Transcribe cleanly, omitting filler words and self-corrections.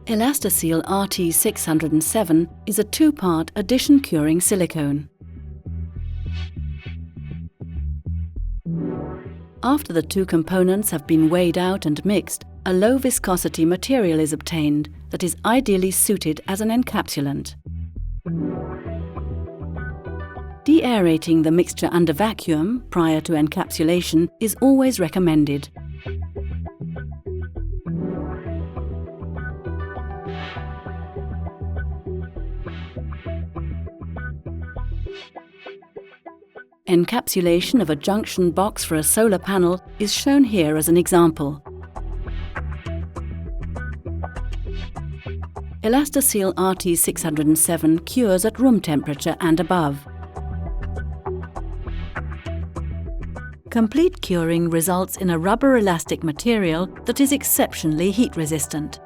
ELASTOSIL RT 607 is a two-part addition curing silicone. After the two components have been weighed out and mixed, a low viscosity material is obtained that is ideally suited as an encapsulant. De-aerating the mixture under vacuum prior to encapsulation is always recommended. Encapsulation of a junction box for a solar panel is shown here as an example. ELASTOSIL RT 607 cures at room temperature and above. Complete curing results in a rubber elastic material that is exceptionally heat resistant.